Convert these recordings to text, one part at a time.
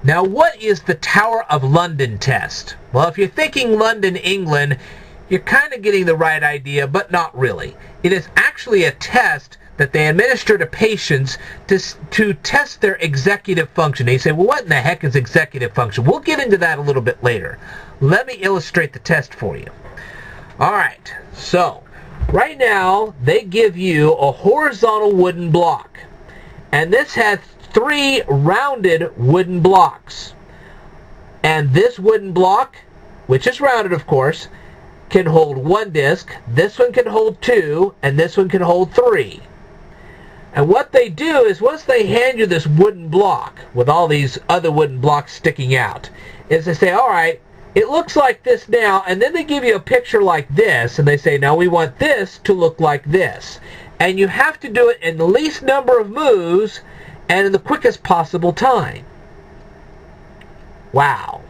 Now, what is the Tower of London test? Well, if you're thinking London, England, you're kind of getting the right idea, but not really. It is actually a test that they administer to patients to test their executive function. They say, well, what in the heck is executive function? We'll get into that a little bit later. Let me illustrate the test for you. All right, so right now they give you a horizontal wooden block, and this has 3 rounded wooden blocks. And this wooden block, which is rounded of course, can hold 1 disc, this one can hold 2, and this one can hold 3. And what they do is, once they hand you this wooden block with all these other wooden blocks sticking out, is they say, all right, it looks like this now, and then they give you a picture like this, and they say, now we want this to look like this. And you have to do it in the least number of moves and in the quickest possible time. Wow.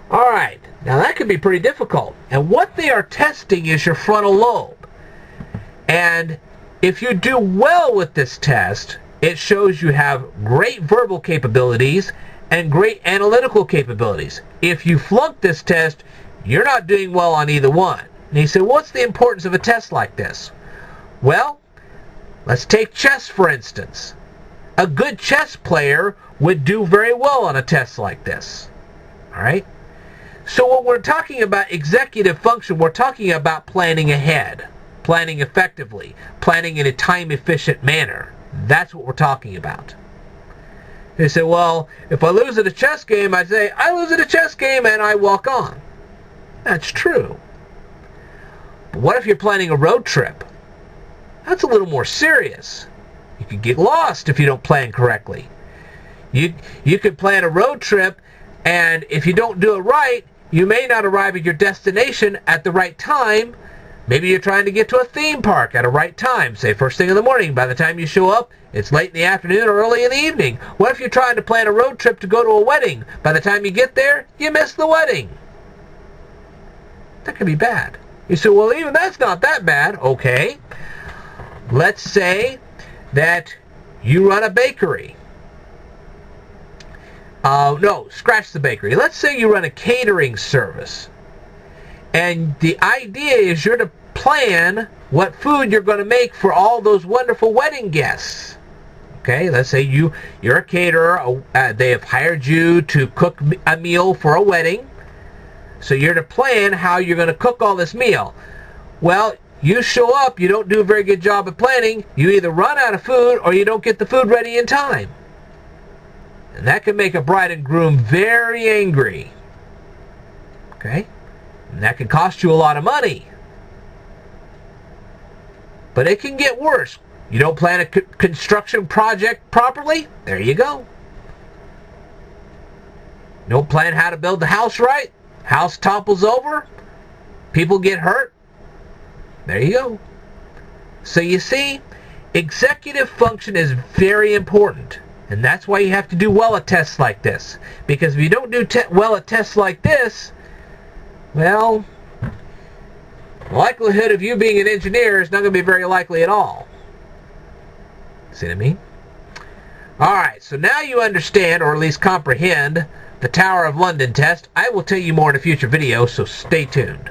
All right, now that could be pretty difficult. And what they are testing is your frontal lobe. And if you do well with this test, it shows you have great verbal capabilities and great analytical capabilities. If you flunk this test, you're not doing well on either one. And you say, what's the importance of a test like this? Well, let's take chess for instance. A good chess player would do very well on a test like this. All right? So when we're talking about executive function, we're talking about planning ahead, planning effectively, planning in a time-efficient manner. That's what we're talking about. They say, well, if I lose at a chess game, I say, I lose at a chess game, and I walk on. That's true. But what if you're planning a road trip? That's a little more serious. You could get lost if you don't plan correctly. You could plan a road trip, and if you don't do it right, you may not arrive at your destination at the right time. Maybe you're trying to get to a theme park at a right time, say first thing in the morning. By the time you show up, it's late in the afternoon or early in the evening. What if you're trying to plan a road trip to go to a wedding? By the time you get there, you miss the wedding. That could be bad. You say, well, even that's not that bad. Okay. Let's say that you run a bakery. No, scratch the bakery. Let's say you run a catering service. And the idea is you're to plan what food you're going to make for all those wonderful wedding guests. Okay, let's say you're a caterer. They have hired you to cook a meal for a wedding. So you're to plan how you're going to cook all this meal. Well, you show up, you don't do a very good job of planning. You either run out of food or you don't get the food ready in time. And that can make a bride and groom very angry. Okay? And that can cost you a lot of money. But it can get worse. You don't plan a construction project properly? There you go. You don't plan how to build the house right? House topples over? People get hurt? There you go. So you see, executive function is very important. And that's why you have to do well at tests like this. Because if you don't do well at tests like this, well, the likelihood of you being an engineer is not going to be very likely at all. See what I mean? Alright, so now you understand, or at least comprehend, the Tower of London test. I will tell you more in a future video, so stay tuned.